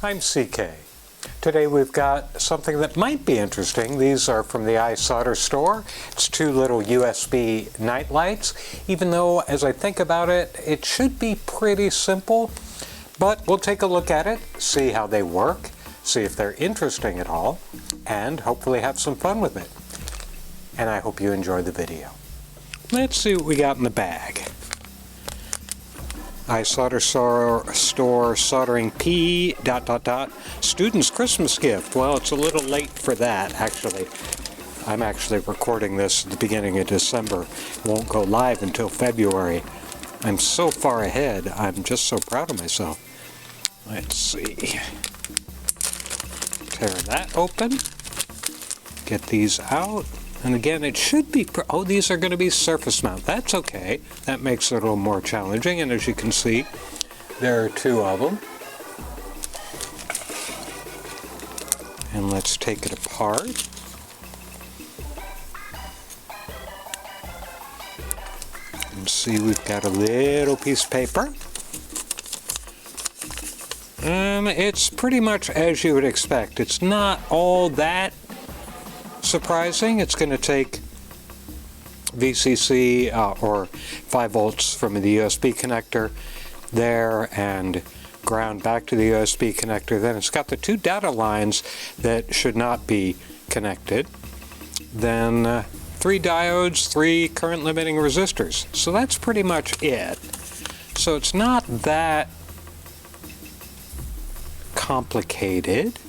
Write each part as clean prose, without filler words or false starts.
I'm CK. Today we've got something that might be interesting. These are from the iSolderStore. It's two little USB night lights. Even though, as I think about it, it should be pretty simple. But we'll take a look at it, see how they work, see if they're interesting at all, and hopefully have some fun with it. And I hope you enjoy the video. Let's see what we got in the bag. iSolderStore soldering P ... student's Christmas gift. Well, it's a little late for that, actually. I'm actually recording this at the beginning of December. It won't go live until February. I'm so far ahead. I'm just so proud of myself. Let's see. Tear that open. Get these out. And again, it should be, oh, these are going to be surface mount. That's okay. That makes it a little more challenging. And as you can see, there are two of them. And let's take it apart. And see, we've got a little piece of paper. It's pretty much as you would expect. It's not all that surprising. It's going to take VCC or 5 volts from the USB connector there and ground back to the USB connector. Then it's got the 2 data lines that should not be connected. Then 3 diodes, 3 current limiting resistors. So that's pretty much it. So it's not that complicated.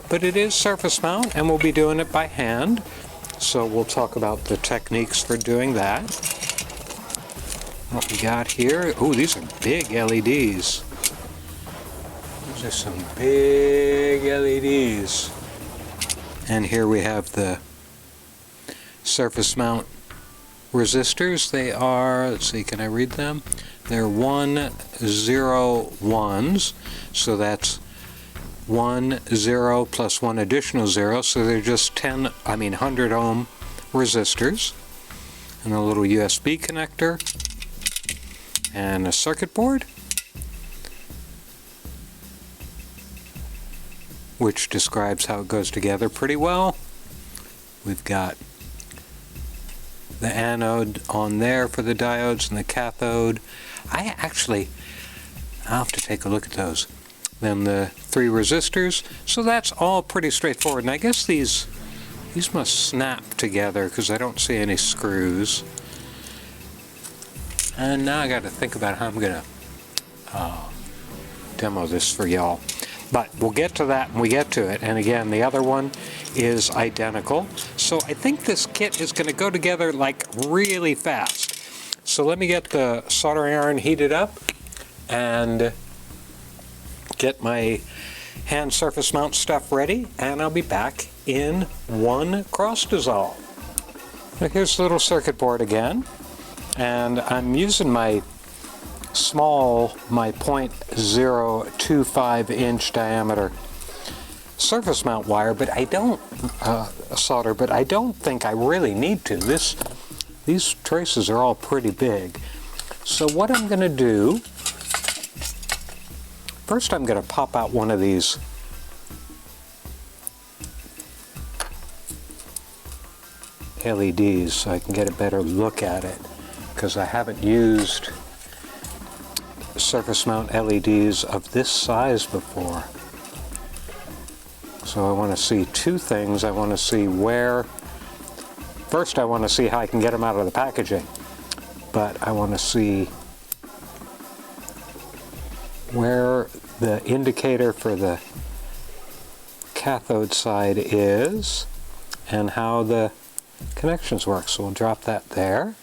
But it is surface mount, and we'll be doing it by hand. So we'll talk about the techniques for doing that. What we got here, oh, these are big LEDs. These are some big LEDs. And here we have the surface mount resistors. They are, let's see, can I read them? They're 101s, so that's 1 0 plus 1 additional 0, so they're just 100 ohm resistors, and a little USB connector, and a circuit board, which describes how it goes together pretty well. We've got the anode on there for the diodes and the cathode. I'll have to take a look at those. Then the 3 resistors. So that's all pretty straightforward. And I guess these must snap together because I don't see any screws. And now I got to think about how I'm going to demo this for y'all. But we'll get to that when we get to it. And again, the other one is identical. So I think this kit is going to go together like really fast. So let me get the soldering iron heated up and get my hand surface mount stuff ready, and I'll be back in one cross dissolve. Now here's the little circuit board again, and I'm using my small, my 0.025 inch diameter surface mount wire, but I don't solder, but I don't think I really need to. These traces are all pretty big. So what I'm going to do, first I'm going to pop out one of these LEDs so I can get a better look at it, because I haven't used surface mount LEDs of this size before. So I want to see 2 things. I want to see first I want to see how I can get them out of the packaging, but I want to see where the indicator for the cathode side is and how the connections work. So we'll drop that there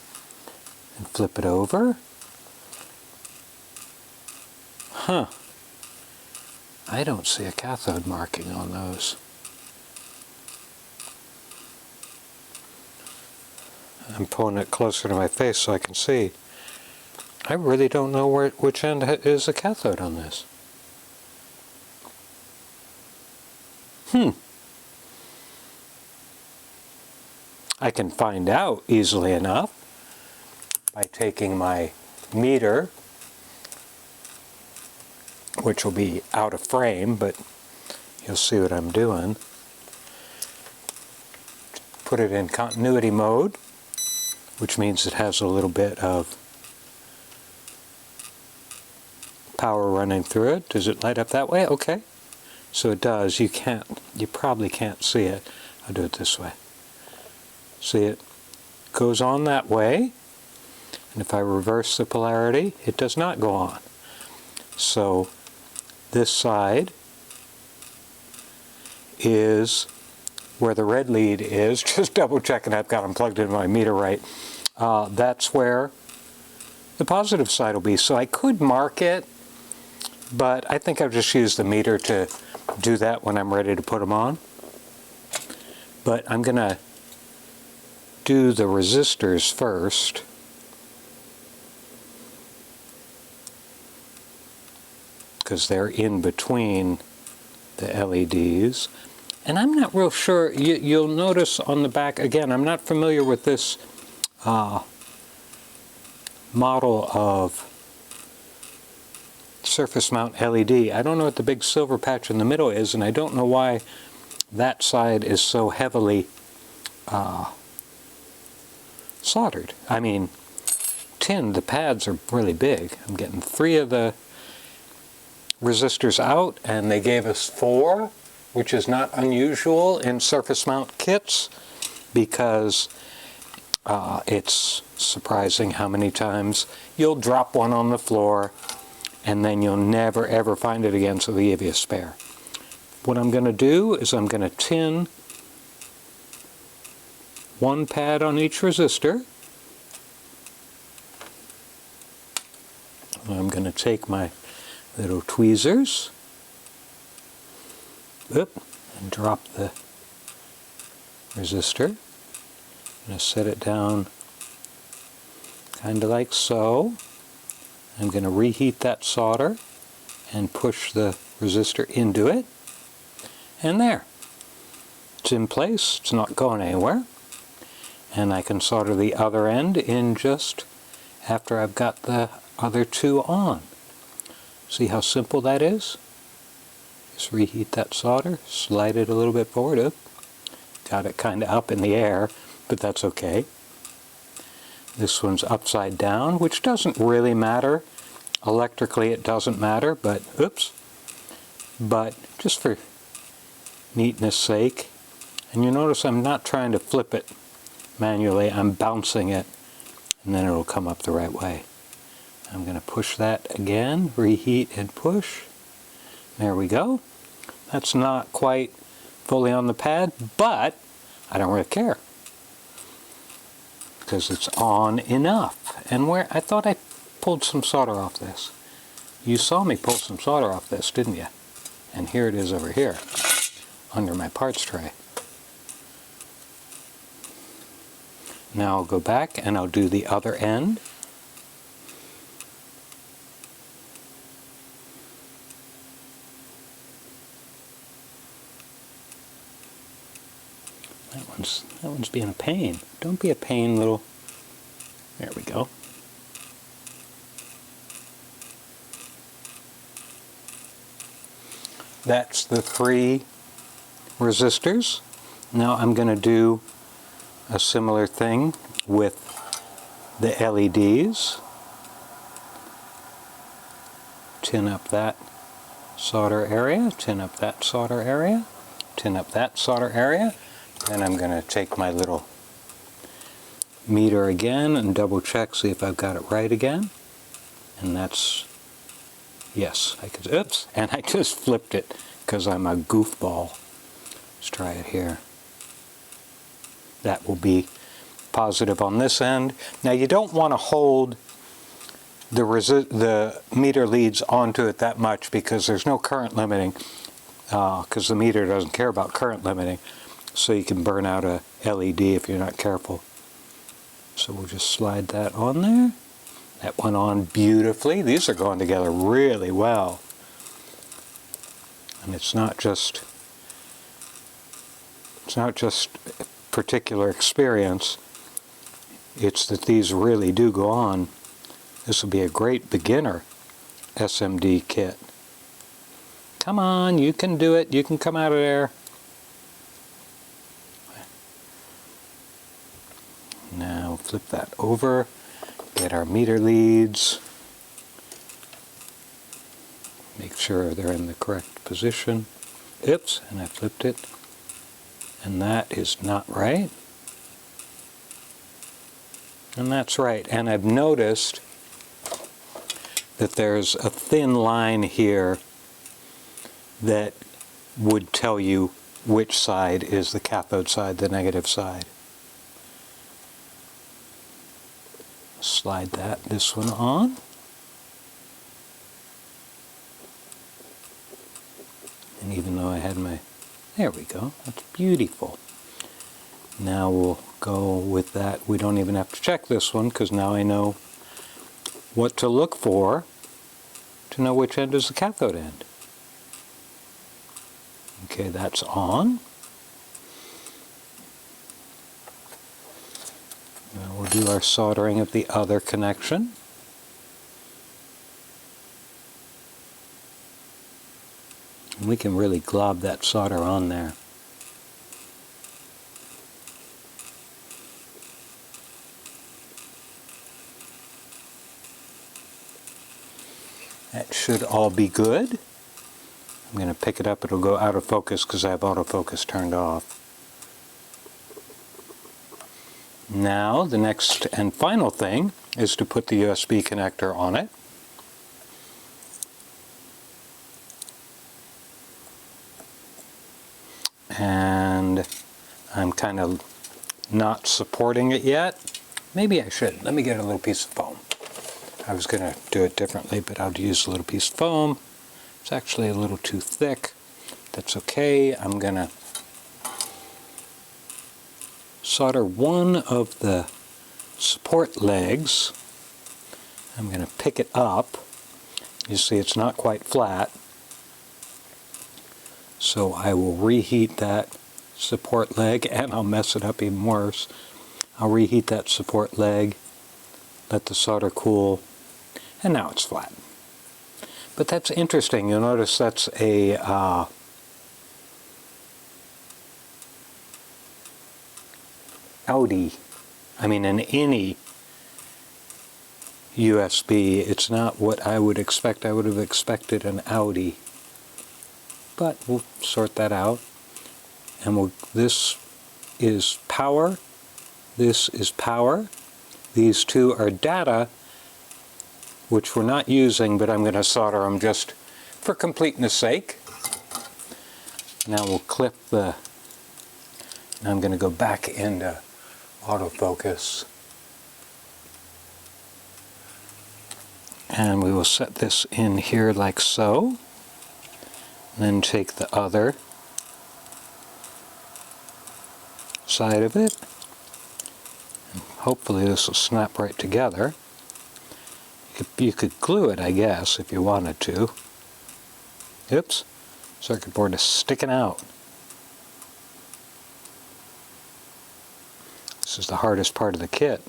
and flip it over. Huh. I don't see a cathode marking on those. I'm pulling it closer to my face so I can see. I really don't know which end is the cathode on this. I can find out easily enough by taking my meter which will be out of frame, but you'll see what I'm doing. Put it in continuity mode, which means it has a little bit of power running through it. Does it light up that way? Okay. So it does. You probably can't see it. I'll do it this way. See, it goes on that way, and if I reverse the polarity, it does not go on. So this side is where the red lead is. Just double checking I've got them plugged into my meter right. That's where the positive side will be. So I could mark it, but I think I'll just use the meter to do that when I'm ready to put them on. But I'm going to do the resistors first. Because they're in between the LEDs. And I'm not real sure, you'll notice on the back, again, I'm not familiar with this model of surface mount LED. I don't know what the big silver patch in the middle is, and I don't know why that side is so heavily soldered. I mean, tin, the pads are really big. I'm getting 3 of the resistors out, and they gave us 4, which is not unusual in surface mount kits, because it's surprising how many times you'll drop one on the floor and then you'll never ever find it again, so they give you a spare. What I'm going to do is I'm going to tin 1 pad on each resistor. I'm going to take my little tweezers, and drop the resistor. I'm going to set it down kind of like so. I'm going to reheat that solder and push the resistor into it. And there. It's in place. It's not going anywhere. And I can solder the other end in just after I've got the other 2 on. See how simple that is? Just reheat that solder, slide it a little bit forward. Up. Got it kind of up in the air, but that's okay. This one's upside down, which doesn't really matter. Electrically it doesn't matter, but oops. But just for neatness sake, and you notice I'm not trying to flip it manually, I'm bouncing it, and then it'll come up the right way. I'm going to push that again, reheat and push. There we go. That's not quite fully on the pad, but I don't really care, because it's on enough. And where I thought I pulled some solder off this. You saw me pull some solder off this, didn't you? And here it is over here, under my parts tray. Now I'll go back and I'll do the other end. That one's being a pain. Don't be a pain, little. There we go. That's the 3 resistors. Now I'm going to do a similar thing with the LEDs. Tin up that solder area, tin up that solder area, tin up that solder area. Then I'm going to take my little meter again and double check, see if I've got it right again. And that's, yes, I could, oops, and I just flipped it because I'm a goofball. Let's try it here. That will be positive on this end. Now you don't want to hold the meter leads onto it that much, because there's no current limiting, because the meter doesn't care about current limiting. So you can burn out a LED if you're not careful. So we'll just slide that on there. That went on beautifully. These are going together really well. And it's not just particular experience. It's that these really do go on. This will be a great beginner SMD kit. Come on, you can do it. You can come out of there. Now flip that over, get our meter leads, make sure they're in the correct position. Oops, and I flipped it, and that is not right. And that's right, and I've noticed that there's a thin line here that would tell you which side is the cathode side, the negative side. Slide this one on. And even though I had there we go, that's beautiful. Now we'll go with that. We don't even have to check this one because now I know what to look for to know which end is the cathode end. Okay, that's on. Now we'll do our soldering of the other connection. And we can really glob that solder on there. That should all be good. I'm going to pick it up. It'll go out of focus because I have autofocus turned off. Now the next and final thing is to put the USB connector on it. And I'm kind of not supporting it yet. Maybe I should. Let me get a little piece of foam. I was going to do it differently, but I'll use a little piece of foam. It's actually a little too thick. That's okay. I'm going to solder one of the support legs. I'm going to pick it up. You see it's not quite flat. So I will reheat that support leg, and I'll mess it up even worse. I'll reheat that support leg, let the solder cool, and now it's flat. But that's interesting. You'll notice that's a an any USB. It's not what I would expect. I would have expected an Audi. But we'll sort that out. And this is power. This is power. These two are data, which we're not using, but I'm going to solder them just for completeness sake. Now we'll clip now I'm going to go back into autofocus. And we will set this in here like so. Then take the other side of it. And hopefully this will snap right together. You could glue it, I guess, if you wanted to. Oops, circuit board is sticking out. This is the hardest part of the kit.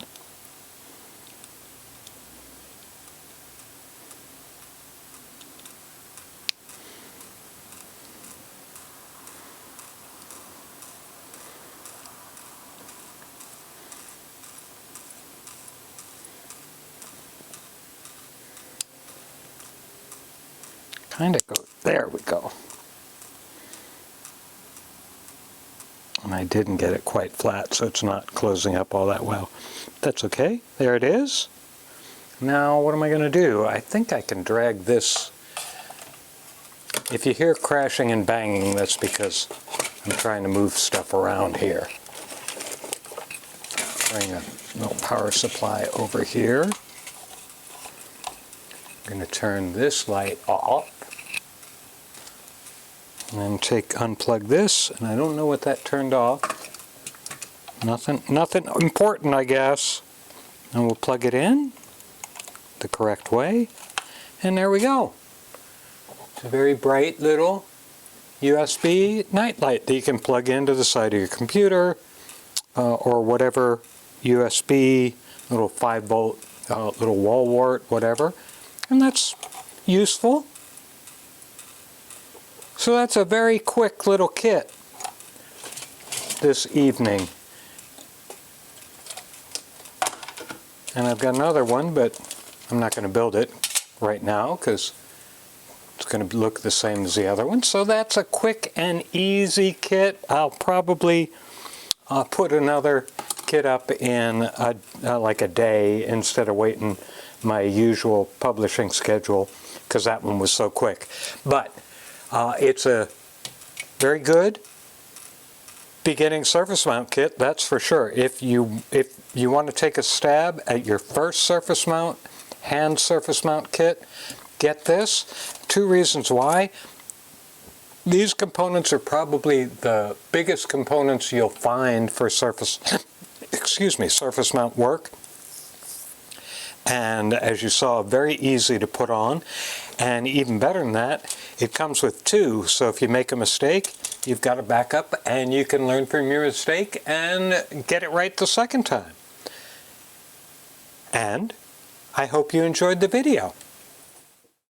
Kind of go, there we go. And I didn't get it quite flat, so it's not closing up all that well. That's okay, there it is. Now what am I going to do? I think I can drag this. If you hear crashing and banging, that's because I'm trying to move stuff around here. Bring a little power supply over here. I'm going to turn this light off. And then unplug this, and I don't know what that turned off. Nothing important, I guess. And we'll plug it in the correct way, and there we go. It's a very bright little USB nightlight that you can plug into the side of your computer, or whatever USB, little 5-volt, little wall wart, whatever, and that's useful. So that's a very quick little kit this evening. And I've got another one, but I'm not going to build it right now because it's going to look the same as the other one. So that's a quick and easy kit. I'll probably put another kit up in like a day instead of waiting my usual publishing schedule, because that one was so quick. But it's a very good beginning surface mount kit, that's for sure. If you want to take a stab at your first surface mount, hand surface mount kit, get this. 2 reasons why. These components are probably the biggest components you'll find for surface surface mount work. And as you saw, very easy to put on. And even better than that, it comes with 2. So if you make a mistake, you've got a backup and you can learn from your mistake and get it right the second time. And I hope you enjoyed the video.